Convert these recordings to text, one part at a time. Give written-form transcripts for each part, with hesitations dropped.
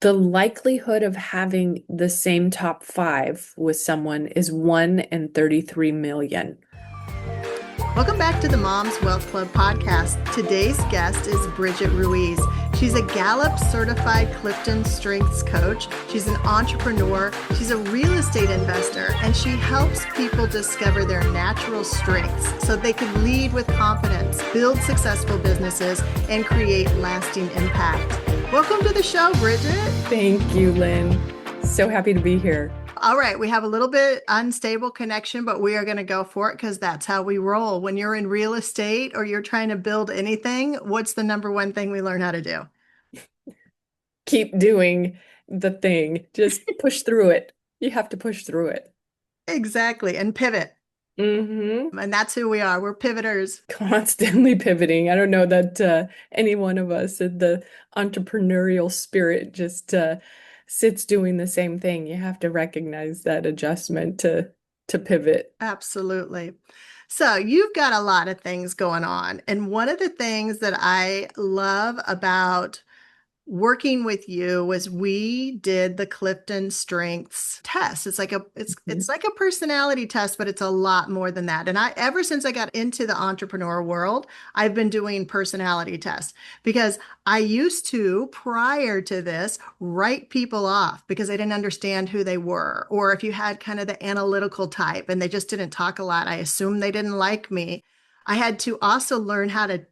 The likelihood of having the same top five with someone is 1 in 33 million. Welcome back to the Mom's Wealth Club podcast. Today's guest is Bridgette Ruiz. She's a Gallup Certified CliftonStrengths Coach. She's an entrepreneur. She's a real estate investor, and she helps people discover their natural strengths so they can lead with confidence, build successful businesses, and create lasting impact. Welcome to the show, Bridgette. Thank you, Lynn. So happy to be here. All right, we have a little bit unstable connection, but we are going to go for it because that's how we roll. When you're in real estate or you're trying to build anything, what's the number one thing we learn how to do? Keep doing the thing. Just push through it. You have to push through it. Exactly. And pivot. Mm-hmm. And that's who we are. We're pivoters. Constantly pivoting. I don't know that any one of us in the entrepreneurial spirit just sits doing the same thing. You have to recognize that adjustment to pivot. Absolutely. So you've got a lot of things going on. And one of the things that I love about working with you was we did the Clifton Strengths test. It's like a personality test, but it's a lot more than that. And I ever since I got into the entrepreneur world, I've been doing personality tests because I used to, prior to this, write people off because I didn't understand who they were. Or if you had kind of the analytical type and they just didn't talk a lot, I assumed they didn't like me. I had to also learn how to,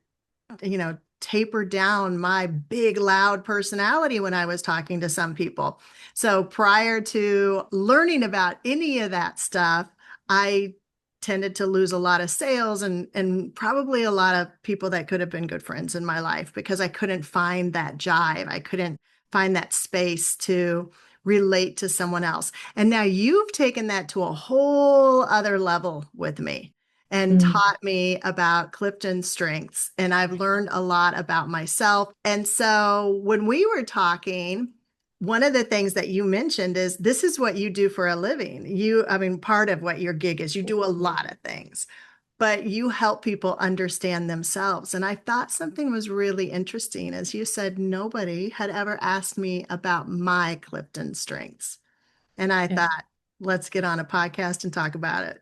taper down my big, loud personality when I was talking to some people. So prior to learning about any of that stuff, I tended to lose a lot of sales and probably a lot of people that could have been good friends in my life because I couldn't find that jive. I couldn't find that space to relate to someone else. And now you've taken that to a whole other level with me and Mm. taught me about Clifton Strengths. And I've learned a lot about myself. And so when we were talking, one of the things that you mentioned is this is what you do for a living. Part of what your gig is, you do a lot of things, but you help people understand themselves. And I thought something was really interesting as you said, nobody had ever asked me about my Clifton Strengths. And I Yeah. thought, let's get on a podcast and talk about it.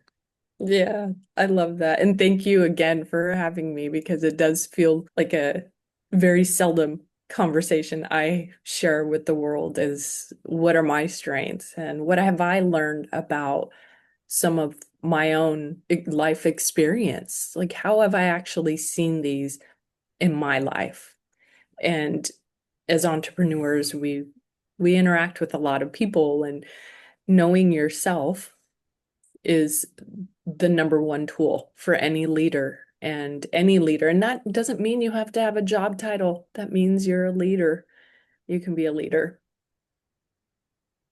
Yeah, I love that. And thank you again for having me because it does feel like a very seldom conversation I share with the world is what are my strengths and what have I learned about some of my own life experience? Like, how have I actually seen these in my life? And as entrepreneurs, we interact with a lot of people, and knowing yourself is the number one tool for any leader and any leader. And that doesn't mean you have to have a job title. That means you're a leader. You can be a leader.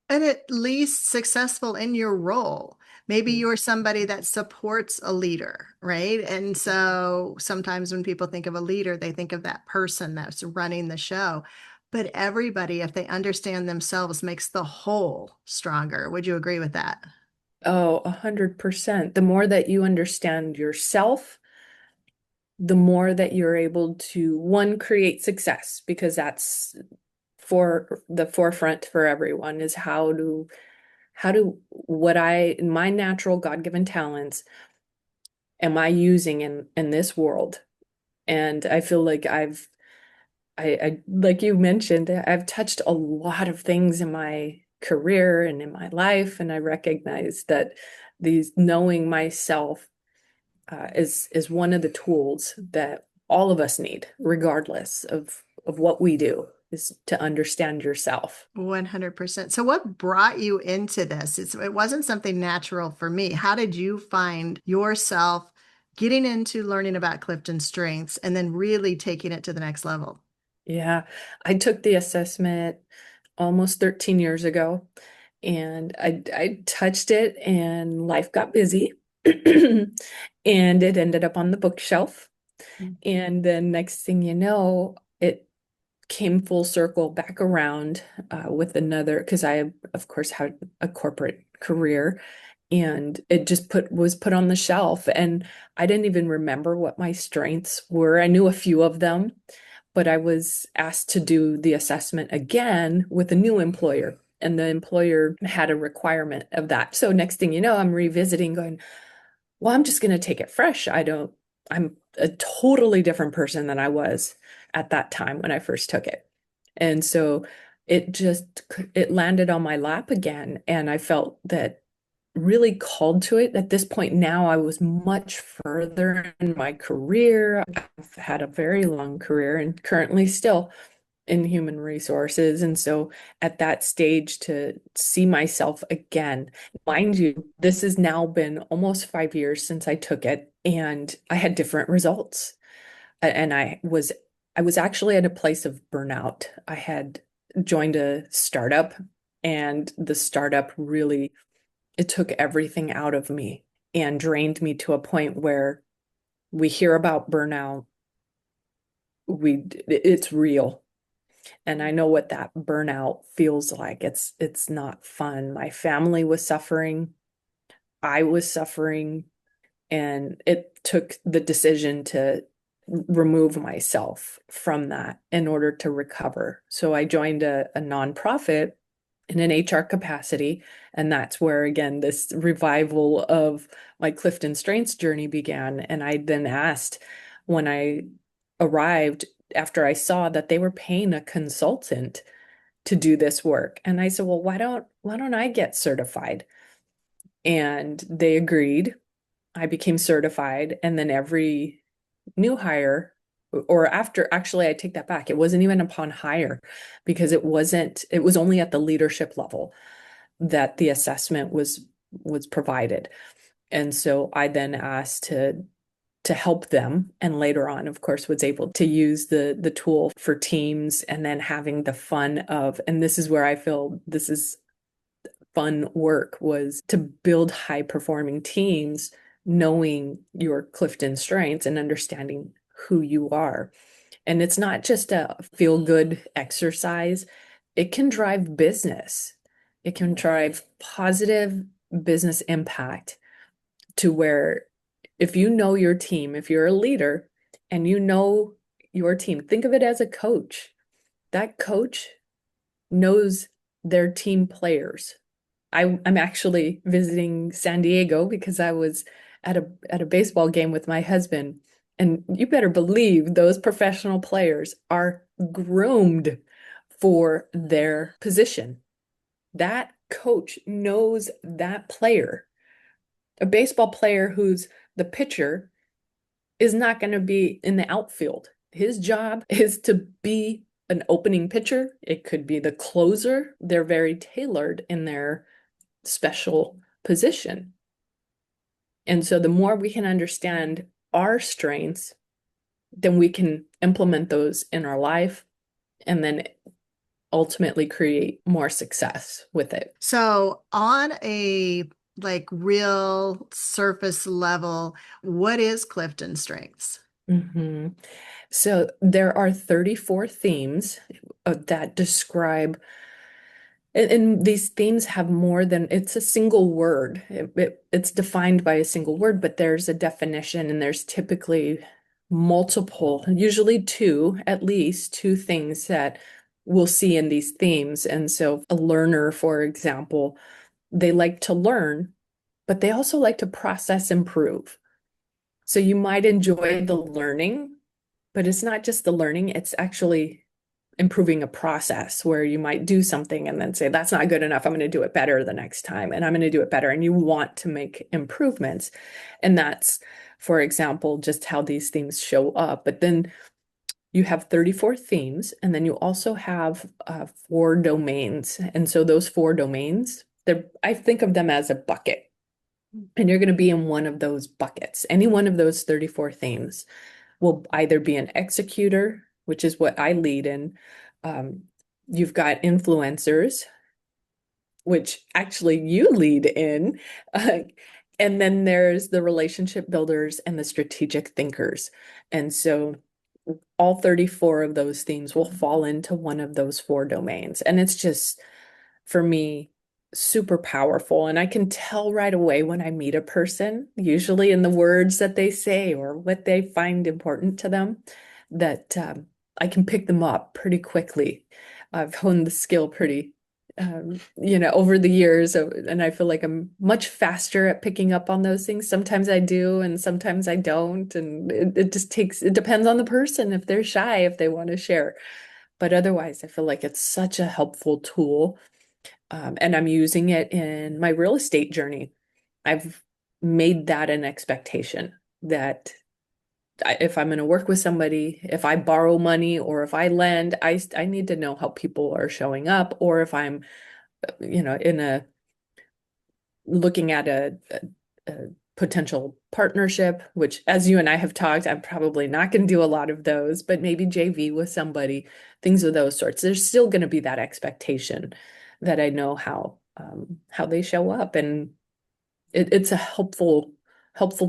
And at least successful in your role. Maybe you're somebody that supports a leader, right? And so sometimes when people think of a leader, they think of that person that's running the show. But everybody, if they understand themselves, makes the whole stronger. Would you agree with that? Oh, 100%. The more that you understand yourself, the more that you're able to, one, create success, because that's for the forefront for everyone is how do what my natural God-given talents am I using in this world? And I feel like I like you mentioned, I've touched a lot of things in my career and in my life, and I recognize that these knowing myself is one of the tools that all of us need, regardless of what we do, is to understand yourself. 100%. So what brought you into this? It wasn't something natural for me. How did you find yourself getting into learning about Clifton Strengths and then really taking it to the next level? Yeah, I took the assessment almost 13 years ago, and I touched it, and life got busy, and it ended up on the bookshelf. And then next thing you know, it came full circle back around with another, because I, of course, had a corporate career, and it just was put on the shelf. And I didn't even remember what my strengths were. I knew a few of them, but I was asked to do the assessment again with a new employer. And the employer had a requirement of that. So next thing you know, I'm revisiting going, well, I'm just going to take it fresh. I'm a totally different person than I was at that time when I first took it. And so it landed on my lap again. And I felt that really called to it. At this point now, I was much further in my career. I've had a very long career and currently still in human resources. And so at that stage to see myself again, mind you, this has now been almost 5 years since I took it, and I had different results. And I was actually at a place of burnout. I had joined a startup, and the startup really, it took everything out of me and drained me to a point where we hear about burnout. It's real. And I know what that burnout feels like. It's not fun. My family was suffering. I was suffering, and it took the decision to remove myself from that in order to recover. So I joined a nonprofit in an HR capacity, and that's where again this revival of my CliftonStrengths journey began. And I then asked when I arrived, after I saw that they were paying a consultant to do this work. And I said, well, why don't I get certified? And they agreed. I became certified. And then every new hire, or after, actually, I take that back. It wasn't even upon hire because it was only at the leadership level that the assessment was provided. And so I then asked to help them, and later on of course was able to use the tool for teams, and then having the fun of, and this is where I feel this is fun work, was to build high performing teams, knowing your CliftonStrengths and understanding who you are. And it's not just a feel good exercise, it can drive business, it can drive positive business impact, to where if you know your team, if you're a leader and you know your team, think of it as a coach. That coach knows their team players. I'm actually visiting San Diego because I was at a baseball game with my husband, and you better believe those professional players are groomed for their position. That coach knows that player. A baseball player who's the pitcher is not going to be in the outfield. His job is to be an opening pitcher. It could be the closer. They're very tailored in their special position. And so the more we can understand our strengths, then we can implement those in our life and then ultimately create more success with it. So on a like real surface level, what is CliftonStrengths? Mm-hmm. So there are 34 themes that describe, and these themes have more than, it's a single word. It's defined by a single word, but there's a definition, and there's typically multiple, usually two, at least two things that we'll see in these themes. And so a learner, for example, they like to learn, but they also like to process, improve. So you might enjoy the learning, but it's not just the learning, it's actually improving a process where you might do something and then say, that's not good enough. I'm going to do it better the next time, and I'm going to do it better. And you want to make improvements. And that's, for example, just how these themes show up. But then you have 34 themes, and then you also have 4 domains. And so those 4 domains, I think of them as a bucket. And you're going to be in one of those buckets. Any one of those 34 themes will either be an executor, which is what I lead in. You've got influencers, which actually you lead in. And then there's the relationship builders and the strategic thinkers. And so all 34 of those themes will fall into one of those 4 domains. And it's just, for me, super powerful. And I can tell right away when I meet a person, usually in the words that they say or what they find important to them, that I can pick them up pretty quickly. I've honed the skill pretty, over the years, and I feel like I'm much faster at picking up on those things. Sometimes I do, and sometimes I don't, and it depends on the person if they're shy, if they want to share. But otherwise, I feel like it's such a helpful tool, and I'm using it in my real estate journey. I've made that an expectation that if I'm going to work with somebody, if I borrow money or if I lend, I need to know how people are showing up, or if I'm, in a looking at a potential partnership, which, as you and I have talked, I'm probably not going to do a lot of those, but maybe JV with somebody, things of those sorts. There's still going to be that expectation that I know how they show up, and it's a helpful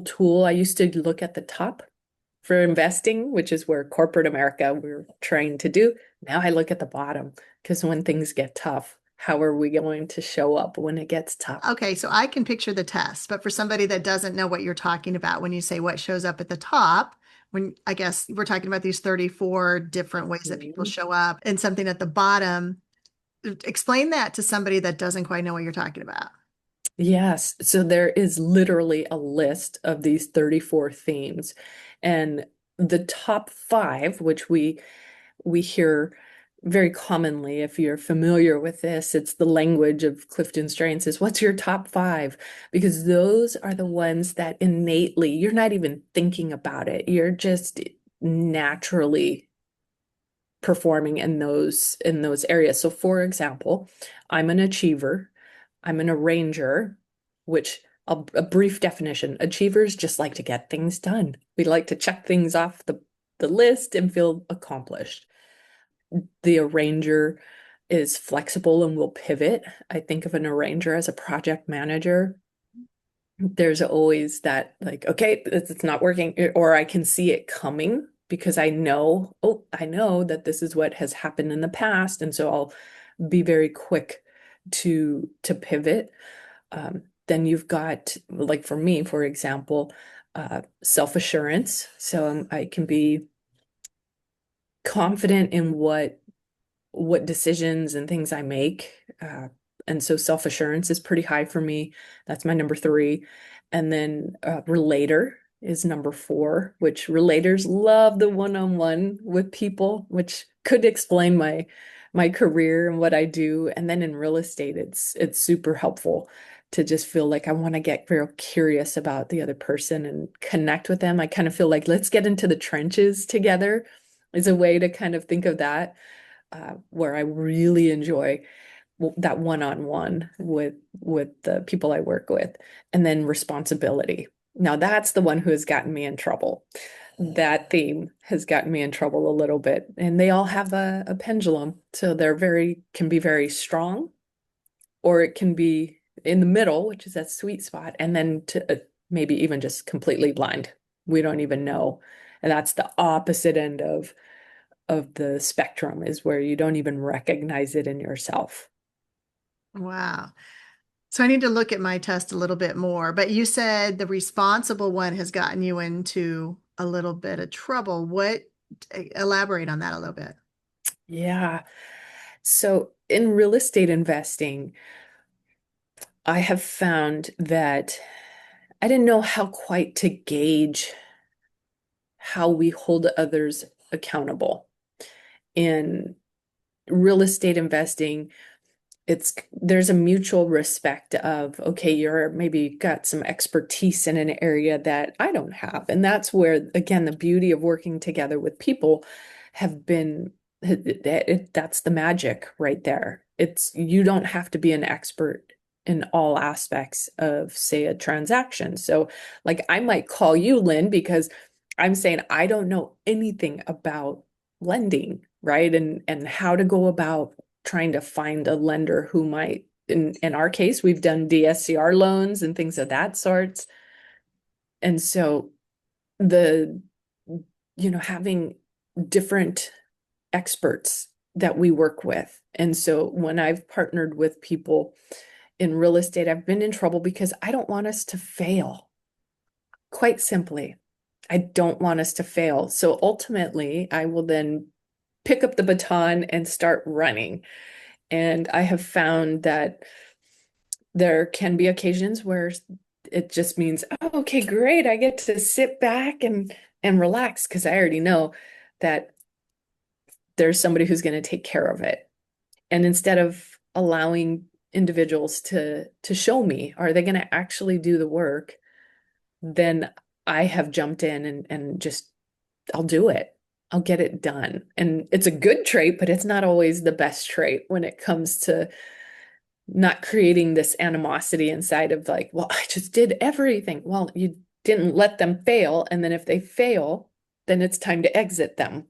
tool. I used to look at the top for investing, which is where corporate America we're trying to do. Now I look at the bottom, because when things get tough, how are we going to show up when it gets tough? Okay, so I can picture the test, but for somebody that doesn't know what you're talking about, when you say what shows up at the top, when I guess we're talking about these 34 different ways that people show up and something at the bottom, explain that to somebody that doesn't quite know what you're talking about. Yes. So there is literally a list of these 34 themes. And the top five, which we hear very commonly, if you're familiar with this, it's the language of CliftonStrengths is what's your top five? Because those are the ones that innately, you're not even thinking about it. You're just naturally performing in those areas. So for example, I'm an achiever, I'm an arranger, which a brief definition, achievers just like to get things done. We like to check things off the list and feel accomplished. The arranger is flexible and will pivot. I think of an arranger as a project manager. There's always that, like, okay, it's not working, or I can see it coming because I know that this is what has happened in the past, and so I'll be very quick to pivot. Then you've got, like for me, for example, self-assurance. So I can be confident in what decisions and things I make. And so self-assurance is pretty high for me. That's my number three. And then relator is number four, which relators love the one-on-one with people, which could explain my career and what I do. And then in real estate, it's super helpful to just feel like I want to get real curious about the other person and connect with them. I kind of feel like let's get into the trenches together is a way to kind of think of that, where I really enjoy that one-on-one with the people I work with. And then responsibility. Now that's the one who has gotten me in trouble. That theme has gotten me in trouble a little bit. And they all have a pendulum. So can be very strong, or it can be in the middle, which is that sweet spot, and then to maybe even just completely blind. We don't even know. And that's the opposite end of the spectrum, is where you don't even recognize it in yourself. Wow. So I need to look at my test a little bit more, but you said the responsible one has gotten you into a little bit of trouble. Elaborate on that a little bit. Yeah. So in real estate investing, I have found that I didn't know how quite to gauge how we hold others accountable. In real estate investing, there's a mutual respect of, okay, you're maybe got some expertise in an area that I don't have. And that's where, again, the beauty of working together with people have been, that's the magic right there. You don't have to be an expert in all aspects of, say, a transaction. So like I might call you, Lynn, because I'm saying I don't know anything about lending, right? And how to go about trying to find a lender who might, in our case, we've done DSCR loans and things of that sorts. And so the, having different experts that we work with. And so when I've partnered with people in real estate, I've been in trouble because I don't want us to fail. Quite simply, I don't want us to fail. So ultimately, I will then pick up the baton and start running. And I have found that there can be occasions where it just means, oh, okay, great. I get to sit back and relax because I already know that there's somebody who's going to take care of it. And instead of allowing individuals to show me, are they going to actually do the work? Then I have jumped in and just I'll do it. I'll get it done. And it's a good trait, but it's not always the best trait when it comes to not creating this animosity inside of like, well, I just did everything. Well, you didn't let them fail. And then if they fail, then it's time to exit them.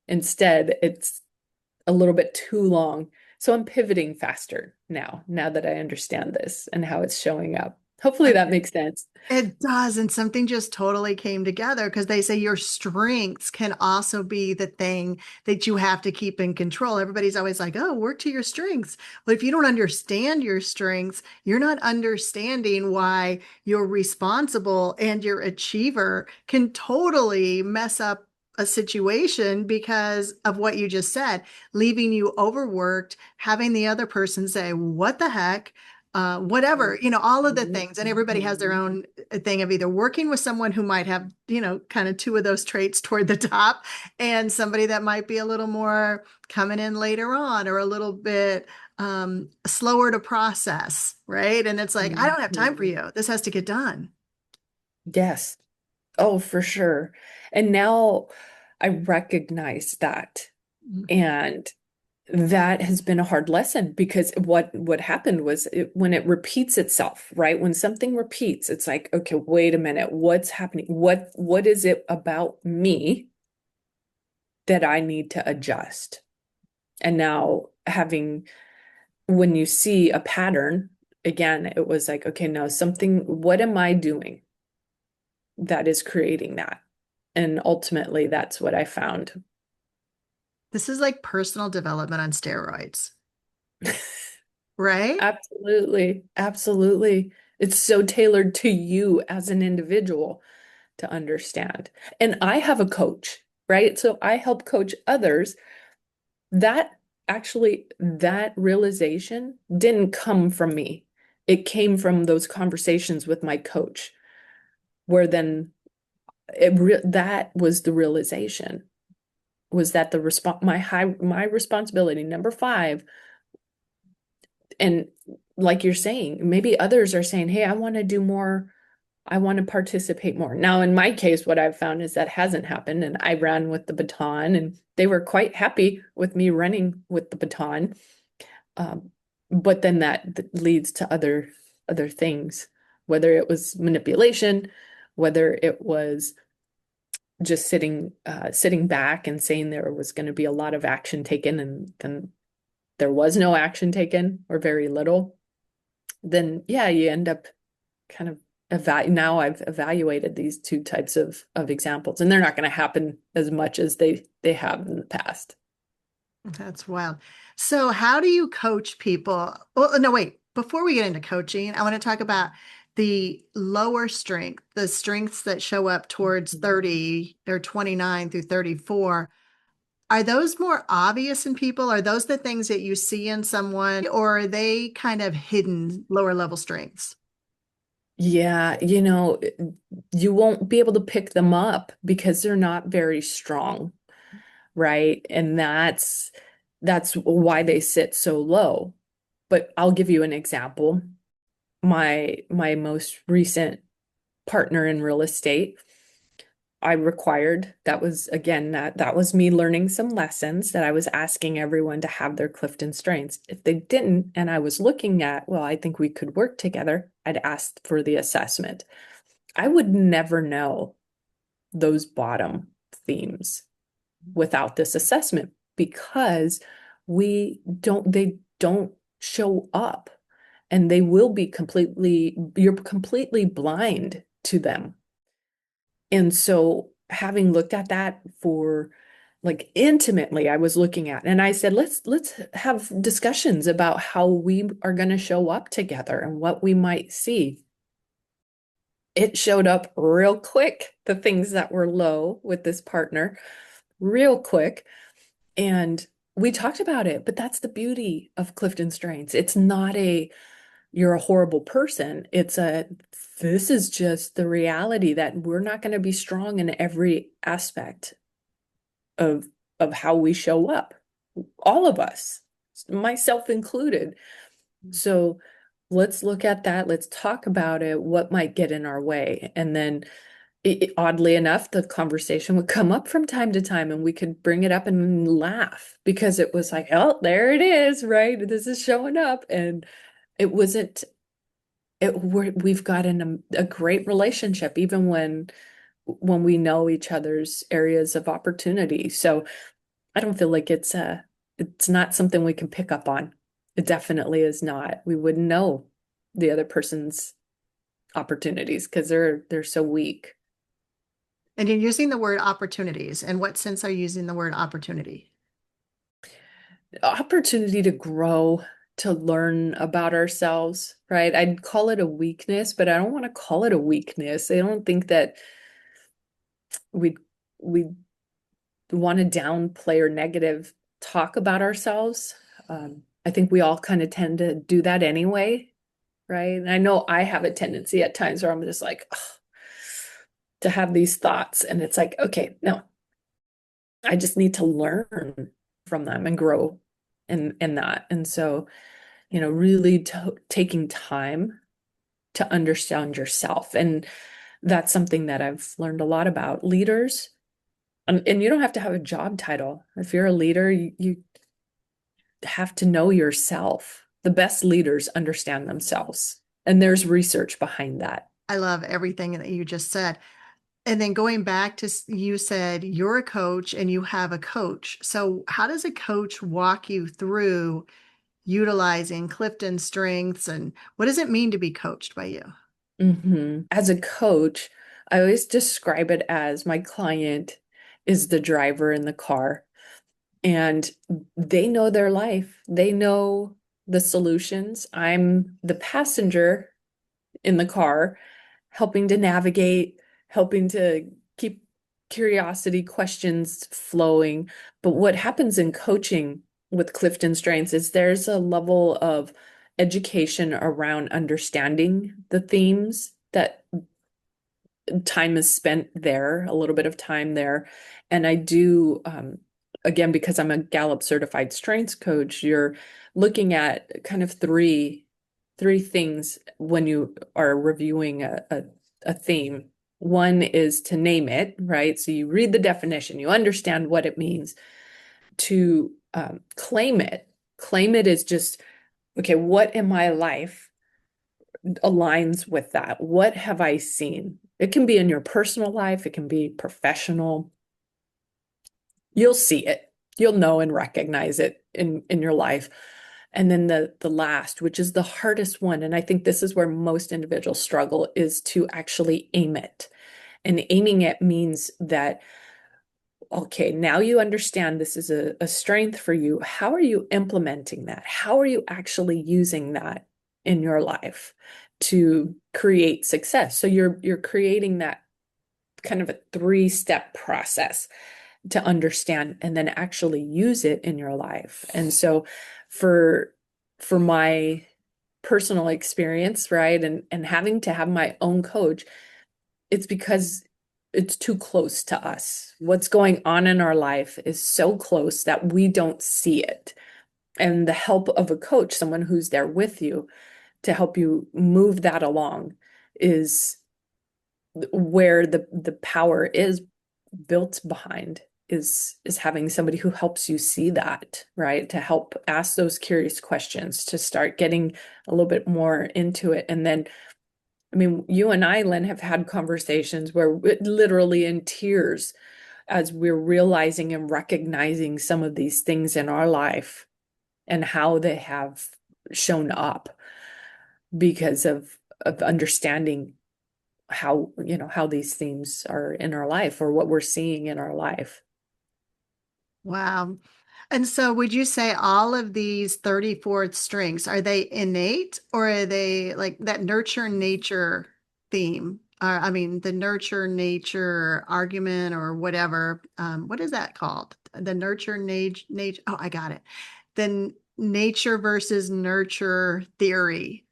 Instead, it's a little bit too long. So I'm pivoting faster now that I understand this and how it's showing up. Hopefully that makes sense. It does. And something just totally came together because they say your strengths can also be the thing that you have to keep in control. Everybody's always like, oh, work to your strengths. But if you don't understand your strengths, you're not understanding why you're responsible and your achiever can totally mess up a situation because of what you just said, leaving you overworked, having the other person say, what the heck? Whatever, all of the things. And everybody has their own thing of either working with someone who might have, kind of two of those traits toward the top, and somebody that might be a little more coming in later on or a little bit slower to process, right? And it's like, I don't have time for Mhm. you. This has to get done. Yes. Oh, for sure. And now I recognize that. And that has been a hard lesson because what happened was when it repeats itself, right? When something repeats, it's like, okay, wait a minute, what's happening? What is it about me that I need to adjust? And now when you see a pattern, again, it was like, okay, now what am I doing that is creating that? And ultimately, that's what I found. This is like personal development on steroids, right? Absolutely. Absolutely. It's so tailored to you as an individual to understand. And I have a coach, right? So I help coach others. That that realization didn't come from me. It came from those conversations with my coach, where then that was the realization was that my responsibility, number five. And like you're saying, maybe others are saying, hey, I want to do more. I want to participate more. Now, in my case, what I've found is that hasn't happened. And I ran with the baton, and they were quite happy with me running with the baton. Um, but then that leads to other things, whether it was manipulation, whether it was just sitting back and saying there was going to be a lot of action taken, and then there was no action taken or very little. Then yeah, you end up kind of now I've evaluated these two types of examples, and they're not going to happen as much as they have in the past. That's wild. So, how do you coach people? Well, no, wait. Before we get into coaching, I want to talk about the lower strength, the strengths that show up towards 30 or 29 through 34. Are those more obvious in people? Are those the things that you see in someone, or are they kind of hidden lower level strengths? Yeah, you won't be able to pick them up because they're not very strong, right? And that's why they sit so low. But I'll give you an example. My most recent partner in real estate, I required, that was again, that was me learning some lessons that I was asking everyone to have their Clifton strengths. If they didn't, and I was looking at, well, I think we could work together, I'd asked for the assessment. I would never know those bottom themes without this assessment because they don't show up, and you're completely blind to them. And so having looked at that for like intimately, I was looking at, and I said, let's have discussions about how we are going to show up together and what we might see. It showed up real quick, the things that were low with this partner, real quick. And we talked about it, but that's the beauty of Clifton Strengths. It's not a you're a horrible person. It's a this is just the reality that we're not going to be strong in every aspect of how we show up. All of us, myself included. So let's look at that. Let's talk about it. What might get in our way? And then oddly enough, the conversation would come up from time to time and we could bring it up and laugh because it was like, oh, there it is, right? This is showing up. And it wasn't, we've got a great relationship, even when we know each other's areas of opportunity. So I don't feel like it's not something we can pick up on. It definitely is not. We wouldn't know the other person's opportunities because they're so weak. And you're using the word opportunities. In what sense are you using the word opportunity? Opportunity to grow, to learn about ourselves, right? I'd call it a weakness, but I don't want to call it a weakness. I don't think that we we want to downplay or negative talk about ourselves. I think we all kind of tend to do that anyway, right? And I know I have a tendency at times where I'm just like, ugh, to have these thoughts, and it's like, okay, no, I just need to learn from them and grow in that. And so, really taking time to understand yourself. And that's something that I've learned a lot about leaders. And you don't have to have a job title. If you're a leader, you have to know yourself. The best leaders understand themselves. And there's research behind that. I love everything that you just said. And then going back to you said you're a coach and you have a coach. So how does a coach walk you through utilizing Clifton Strengths, and what does it mean to be coached by you? As a coach, I always describe it as my client is the driver in the car and they know their life. They know the solutions. I'm the passenger in the car, helping to navigate, helping to keep curiosity, questions flowing. But what happens in coaching with Clifton Strengths is there's a level of education around understanding the themes that time is spent there, a little bit of time there. And I do, again, because I'm a Gallup Certified Strengths Coach, you're looking at kind of three things when you are reviewing a theme. One is to name it, right? So you read the definition, you understand what it means. To claim it. Claim it is just, okay, what in my life aligns with that? What have I seen? It can be in your personal life, it can be professional. You'll see it. You'll know and recognize it in your life. And then the last, which is the hardest one, and I think this is where most individuals struggle, is to actually aim it. And aiming it means that, okay, now you understand this is a strength for you. How are you implementing that? How are you actually using that in your life to create success? So you're creating that kind of a three-step process to understand and then actually use it in your life. And so for my personal experience, right, and having to have my own coach, it's because it's too close to us. What's going on in our life is so close that we don't see it. And the help of a coach, someone who's there with you to help you move that along, is where the power is built behind, is having somebody who helps you see that, right? To help ask those curious questions, to start getting a little bit more into it. And then, I mean, you and I, Lynn, have had conversations where we're literally in tears as we're realizing and recognizing some of these things in our life and how they have shown up because of understanding how these themes are in our life or what we're seeing in our life. Wow. And so would you say all of these 34 strengths, are they innate or are they like that nurture nature theme? I mean, the nurture nature argument or whatever. What is that called? The nurture nature. Oh, I got it. The nature versus nurture theory.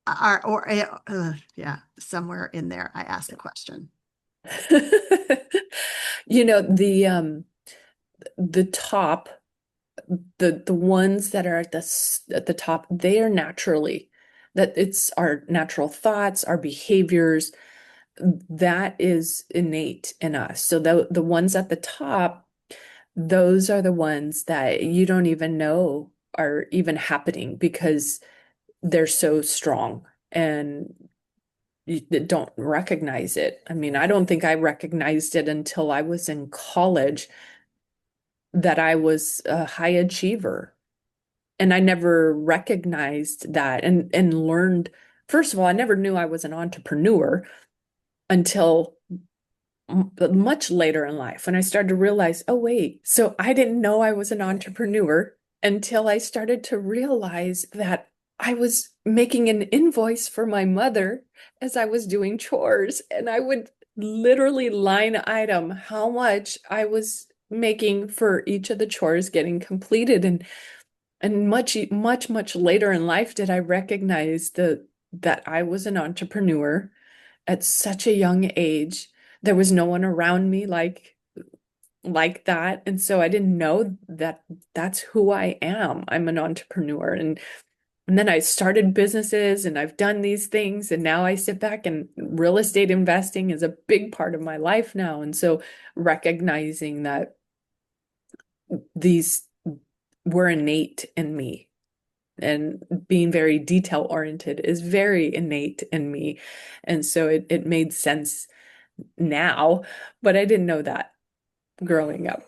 Yeah, somewhere in there, I asked the question. You know, the top, the ones that are at at the top, they are naturally, that it's our natural thoughts, our behaviors, that is innate in us. So the ones at the top, those are the ones that you don't even know are even happening because they're so strong and you don't recognize it. I mean, I don't think I recognized it until I was in college that I was a high achiever. And I never recognized that and learned, first of all, I never knew I was an entrepreneur until much later in life when I started to realize, oh, wait, so I didn't know I was an entrepreneur until I started to realize that I was making an invoice for my mother as I was doing chores. And I would literally line item how much I was making for each of the chores getting completed. And much later in life did I recognize that I was an entrepreneur at such a young age. There was no one around me like that. And so I didn't know that that's who I am. I'm an entrepreneur. And then I started businesses and I've done these things. And now I sit back and real estate investing is a big part of my life now. And so recognizing that these were innate in me and being very detail oriented is very innate in me. And so it made sense now, but I didn't know that growing up.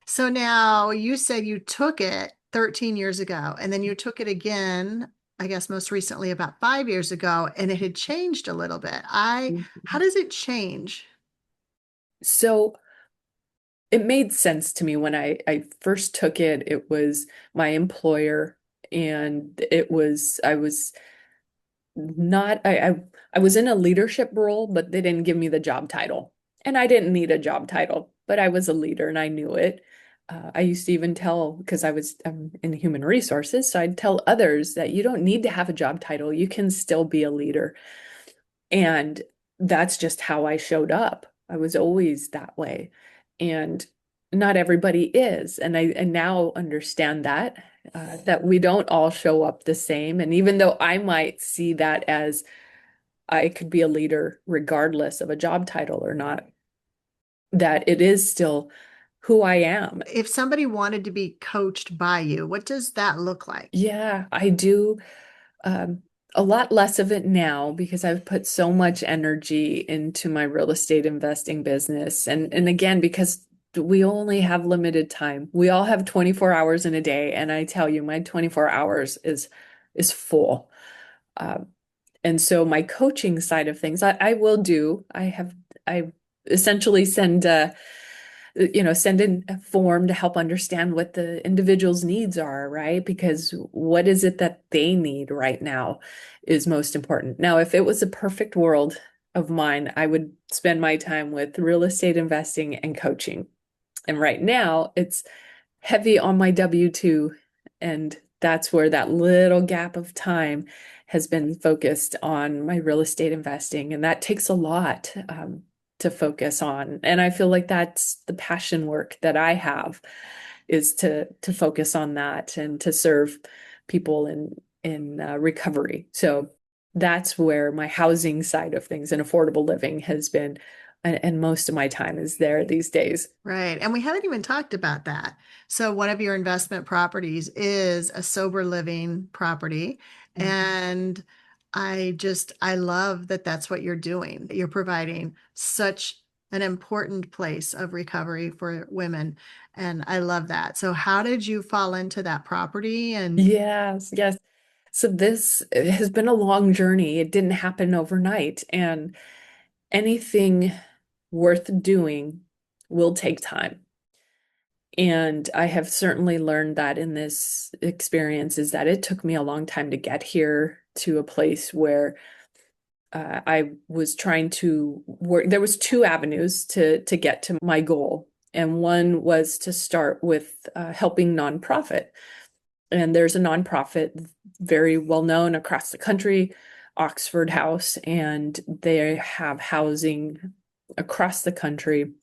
So now you said you took it 13 years ago, and then you took it again, I guess most recently about 5 years ago, and it had changed a little bit. How does it change? So it made sense to me when I first took it. It was my employer, and I was not, I was in a leadership role, but they didn't give me the job title. And I didn't need a job title, but I was a leader and I knew it. I used to even tell, because I'm in human resources, so I'd tell others that you don't need to have a job title. You can still be a leader. And that's just how I showed up. I was always that way. And not everybody is. And I now understand that we don't all show up the same. And even though I might see that as I could be a leader regardless of a job title or not, that it is still who I am. If somebody wanted to be coached by you, what does that look like? Yeah, I do um, a lot less of it now because I've put so much energy into my real estate investing business. And again, because we only have limited time. We all have 24 hours in a day, and I tell you, my 24 hours is full. Um, and so my coaching side of things, I will do. I essentially send in a form to help understand what the individual's needs are, right? Because what is it that they need right now is most important. Now, if it was a perfect world of mine, I would spend my time with real estate investing and coaching. And right now, it's heavy on my W-2, and that's where that little gap of time has been focused on my real estate investing, and that takes a lot to focus on. And I feel like that's the passion work that I have is to focus on that and to serve people in recovery. So that's where my housing side of things and affordable living has been, and most of my time is there these days. Right. And we haven't even talked about that. So, one of your investment properties is a sober living property. And I love that that's what you're doing. You're providing such an important place of recovery for women. And I love that. So, how did you fall into that property? And Yes, yes. So this has been a long journey. It didn't happen overnight, and anything worth doing will take time. And I have certainly learned that in this experience is that it took me a long time to get here to a place where I was trying to work. There was two avenues to get to my goal, and one was to start with helping nonprofit. And there's a nonprofit very well known across the country, Oxford House, and they have housing across the country.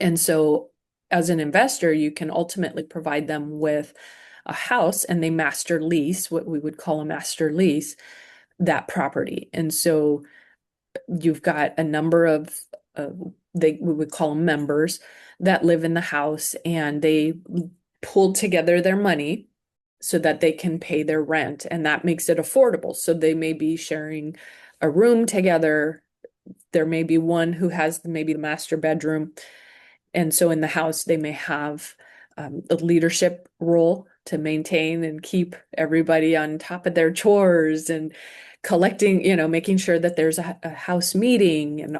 And so, as an investor, you can ultimately provide them with a house and they master lease, what we would call a master lease, that property. And so you've got a number of we would call them members that live in the house, and they pulled together their money so that they can pay their rent, and that makes it affordable. So they may be sharing a room together. There may be one who has maybe the master bedroom, and so in the house they may have a leadership role to maintain and keep everybody on top of their chores and collecting, making sure that there's a house meeting and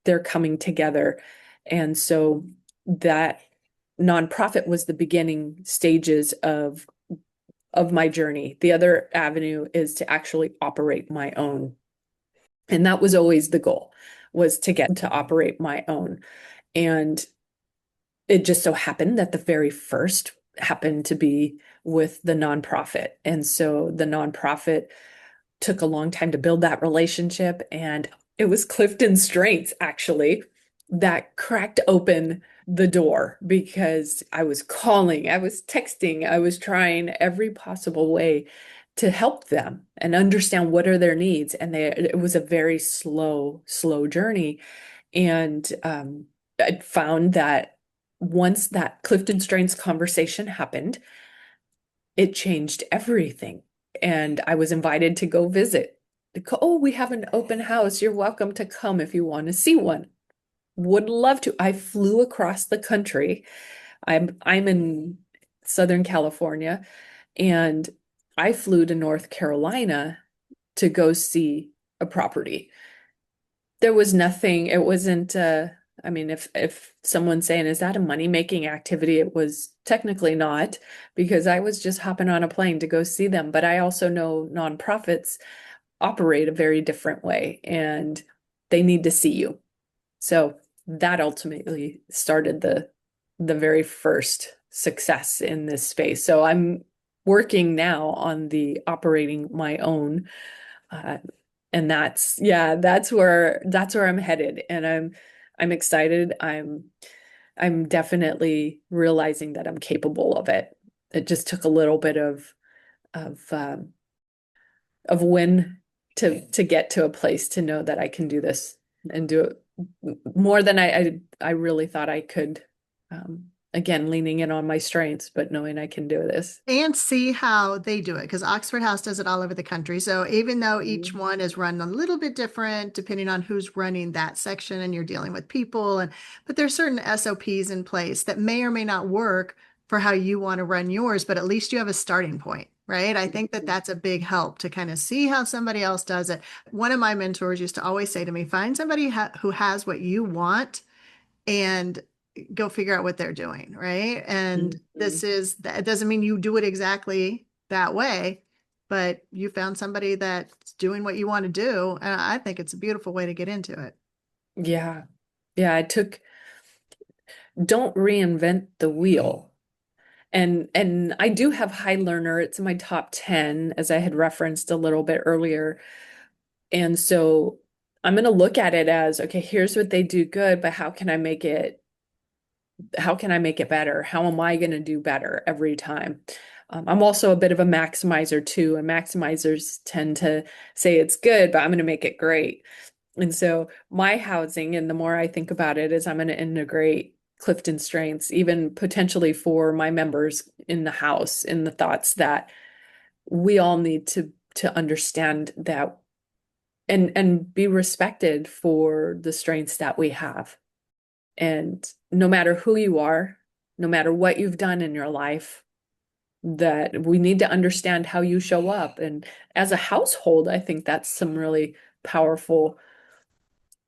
they're coming together. And so that nonprofit was the beginning stages of my journey. The other avenue is to actually operate my own. And that was always the goal, was to get to operate my own. And it just so happened that the very first happened to be with the nonprofit. And so the nonprofit took a long time to build that relationship. And it was CliftonStrengths actually that cracked open the door, because I was calling, I was texting, I was trying every possible way to help them and understand what are their needs. And it was a very slow journey. And I found that once that CliftonStrengths conversation happened, it changed everything. And I was invited to go visit. Oh, we have an open house. You're welcome to come if you want to see one. Would love to. I flew across the country. I'm in Southern California, and I flew to North Carolina to go see a property. There was nothing, it wasn't I mean, if someone's saying, is that a money-making activity? It was technically not, because I was just hopping on a plane to go see them. But I also know nonprofits operate a very different way, and they need to see you. So that ultimately started the very first success in this space. So I'm working now on the operating my own, and that's where I'm headed, and I'm excited. I'm definitely realizing that I'm capable of it. It just took a little bit of win to get to a place to know that I can do this and do it more than I really thought I could. Again, leaning in on my strengths, but knowing I can do this. And see how they do it, because Oxford House does it all over the country. So even though each one is run a little bit different depending on who's running that section, and you're dealing with people, but there's certain SOPs in place that may or may not work for how you want to run yours, but at least you have a starting point, right? I think that that's a big help to kind of see how somebody else does it. One of my mentors used to always say to me, find somebody who has what you want and go figure out what they're doing, right? And that doesn't mean you do it exactly that way, but you found somebody that's doing what you want to do. And I think it's a beautiful way to get into it. Yeah. Yeah, don't reinvent the wheel. And I do have high learner. It's in my top 10, as I had referenced a little bit earlier. And so I'm going to look at it as, okay, here's what they do good, but how can I make it better? How am I going to do better every time? I'm also a bit of a maximizer too, and maximizers tend to say it's good, but I'm going to make it great. And so my housing, and the more I think about it, is I'm going to integrate CliftonStrengths, even potentially for my members in the house, in the thoughts that we all need to understand that and be respected for the strengths that we have. And no matter who you are, no matter what you've done in your life, that we need to understand how you show up. And as a household, I think that's some really powerful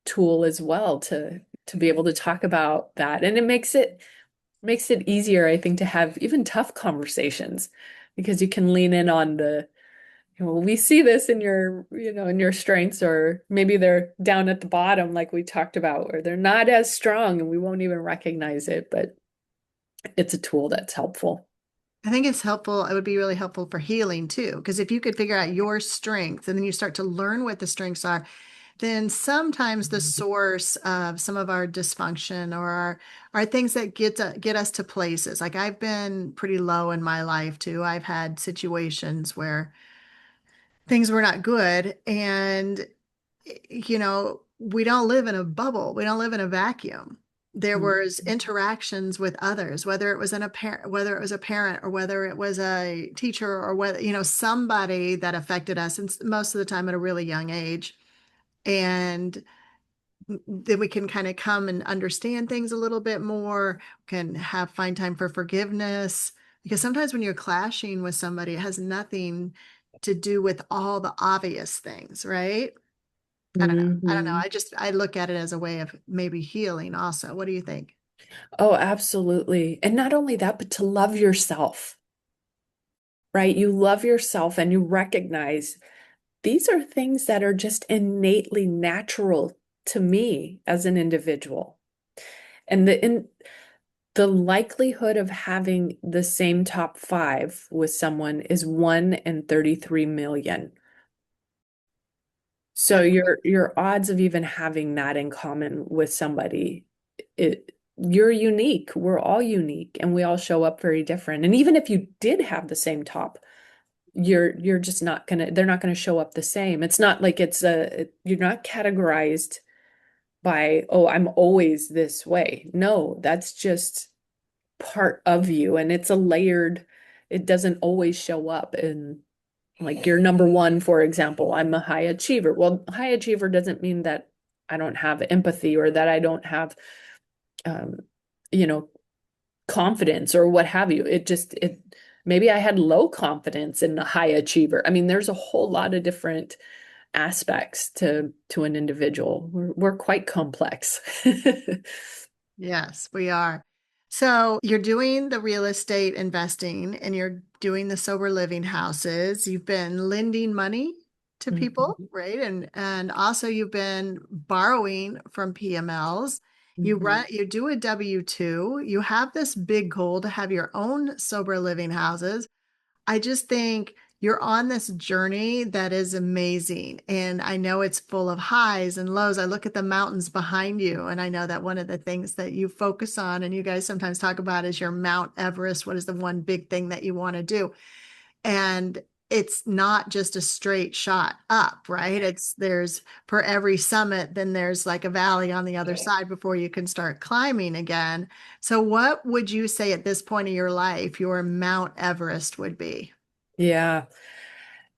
tool as well to be able to talk about that. And it makes it easier, I think, to have even tough conversations, because you can lean in on Well, we see this in your, in your strengths, or maybe they're down at the bottom, like we talked about, or they're not as strong and we won't even recognize it, but it's a tool that's helpful. I think it's helpful. It would be really helpful for healing too, because if you could figure out your strengths and then you start to learn what the strengths are, then sometimes the source of some of our dysfunction or our things that get us to places. Like I've been pretty low in my life too. I've had situations where things were not good, and we don't live in a bubble. We don't live in a vacuum. There Mhm. was interactions with others, whether it was whether it was a parent or whether it was a teacher or whether, somebody that affected us, and most of the time at a really young age. And then we can kind of come and understand things a little bit more, can find time for forgiveness. Because sometimes when you're clashing with somebody, it has nothing to do with all the obvious things, right? I don't know. I don't know. Mhm. I look at it as a way of maybe healing also. What do you think? Oh, absolutely. And not only that, but to love yourself, right? You love yourself and you recognize these are things that are just innately natural to me as an individual. And the likelihood of having the same top five with someone is 1 in 33 million. So That's your odds of even having that in common with somebody, you're unique. We're all unique and we all show up very different. And even if you did have the same top, you're just not gonna, they're not gonna show up the same. It's not like you're not categorized by, oh, I'm always this way. No, that's just part of you and it's a layered, it doesn't always show up in like your number one, for example. I'm a high achiever. Well, high achiever doesn't mean that I don't have empathy or that I don't have um, you know, confidence or what have you. It maybe I had low confidence in a high achiever. I mean, there's a whole lot of different aspects to an individual. We're quite complex. Yes, we are. So you're doing the real estate investing and you're doing the sober living houses. You've been lending money to people, Mhm, right? And also you've been borrowing from PMLs. mhm. You do a W-2. You have this big goal to have your own sober living houses. I just think you're on this journey that is amazing. And I know it's full of highs and lows. I look at the mountains behind you, and I know that one of the things that you focus on and you guys sometimes talk about is your Mount Everest. What is the one big thing that you want to do? And it's not just a straight shot up, right? There's for every summit, then there's like a valley on the other side before you can start climbing again. So, what would you say at this point of your life your Mount Everest would be? Yeah.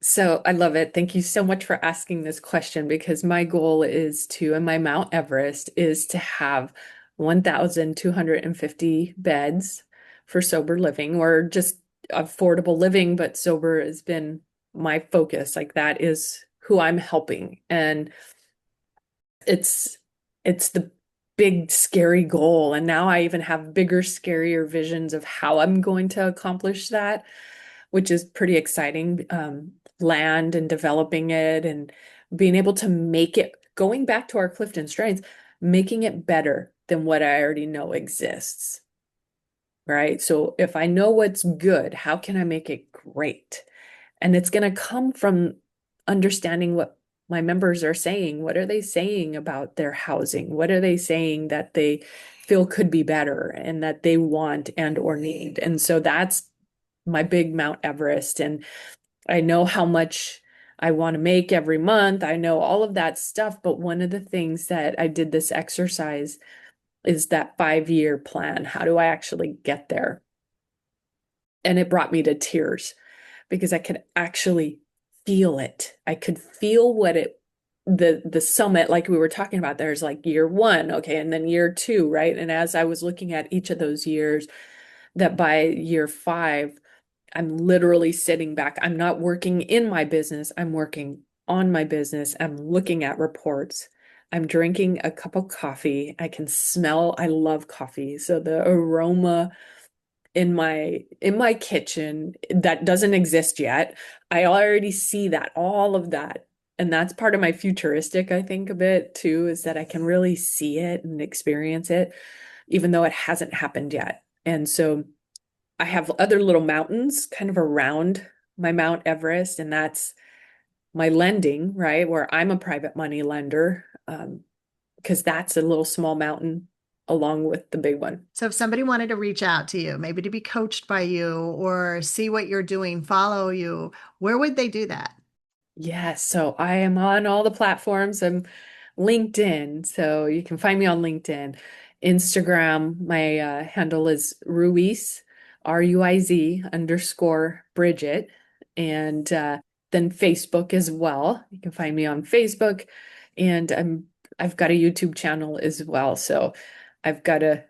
So I love it. Thank you so much for asking this question because my goal is to, and my Mount Everest is to have 1,250 beds for sober living or just affordable living, but sober has been my focus. Like that is who I'm helping. And it's it's the big scary goal. And now I even have bigger, scarier visions of how I'm going to accomplish that, which is pretty exciting. Land and developing it and being able to make it, going back to our Clifton strengths, making it better than what I already know exists. Right. So if I know what's good, how can I make it great? And it's going to come from understanding what my members are saying. What are they saying about their housing? What are they saying that they feel could be better and that they want and or need? And so that's my big Mount Everest. And I know how much I want to make every month. I know all of that stuff. But one of the things that I did this exercise is that 5-year plan. How do I actually get there? And it brought me to tears because I could actually feel it. I could feel what it the summit, like we were talking about, there's like year one, okay, and then year two, right? And as I was looking at each of those years, that by year five, I'm literally sitting back. I'm not working in my business. I'm working on my business. I'm looking at reports. I'm drinking a cup of coffee. I can smell, I love coffee. So the aroma in my kitchen that doesn't exist yet. I already see that, all of that. And that's part of my futuristic, I think, a bit too, is that I can really see it and experience it, even though it hasn't happened yet. And so I have other little mountains kind of around my Mount Everest, and that's my lending, right? Where I'm a private money lender, because that's a little small mountain along with the big one. So if somebody wanted to reach out to you, maybe to be coached by you or see what you're doing, follow you, where would they do that? Yes, so I am on all the platforms. I'm LinkedIn, so you can find me on LinkedIn. Instagram, my handle is Ruiz, Ruiz_Bridgette, and then Facebook as well. You can find me on Facebook, and I've got a YouTube channel as well. So I've got a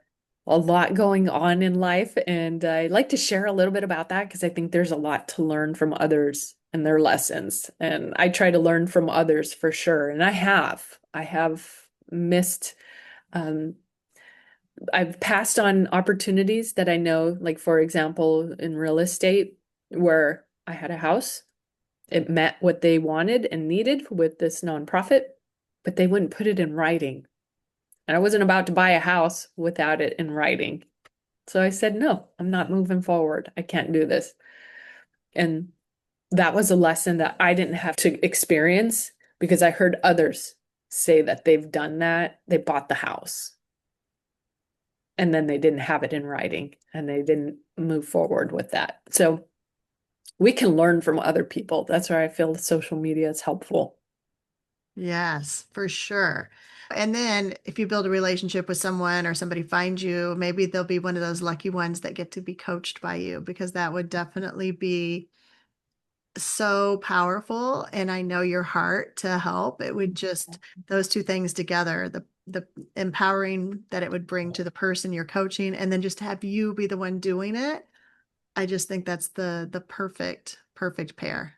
lot going on in life, and I like to share a little bit about that because I think there's a lot to learn from others and their lessons. And I try to learn from others for sure. And I have missed, um, I've passed on opportunities that I know, like for example, in real estate, where I had a house, it met what they wanted and needed with this nonprofit, but they wouldn't put it in writing. And I wasn't about to buy a house without it in writing. So I said, no, I'm not moving forward. I can't do this. And that was a lesson that I didn't have to experience because I heard others say that they've done that. They bought the house and then they didn't have it in writing and they didn't move forward with that. So we can learn from other people. That's where I feel social media is helpful. Yes, for sure. And then if you build a relationship with someone or somebody finds you, maybe they'll be one of those lucky ones that get to be coached by you, because that would definitely be so powerful. And I know your heart to help. It would just, those two things together, the empowering that it would bring to the person you're coaching, and then just have you be the one doing it. I just think that's the perfect pair.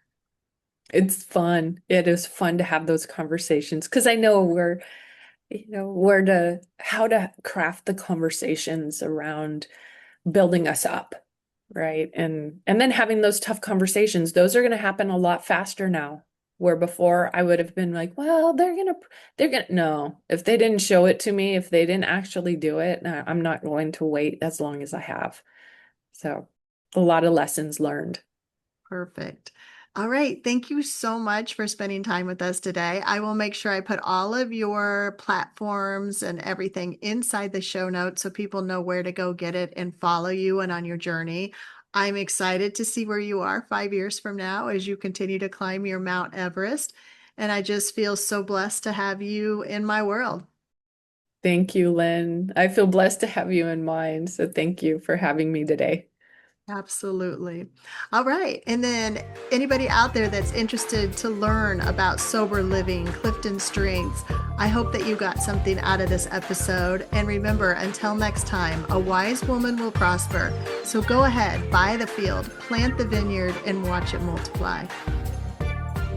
It's fun. It is fun to have those conversations because I know how to craft the conversations around building us up, right? And then having those tough conversations, those are going to happen a lot faster now. Where before I would have been like, well, they're gonna no, if they didn't show it to me, if they didn't actually do it, I'm not going to wait as long as I have. So a lot of lessons learned. Perfect. All right. Thank you so much for spending time with us today. I will make sure I put all of your platforms and everything inside the show notes so people know where to go get it and follow you and on your journey. I'm excited to see where you are 5 years from now as you continue to climb your Mount Everest. And I just feel so blessed to have you in my world. Thank you, Lynn. I feel blessed to have you in mind. So thank you for having me today. Absolutely. All right. And then anybody out there that's interested to learn about sober living, CliftonStrengths, I hope that you got something out of this episode. And remember, until next time, a wise woman will prosper. So go ahead, buy the field, plant the vineyard, and watch it multiply.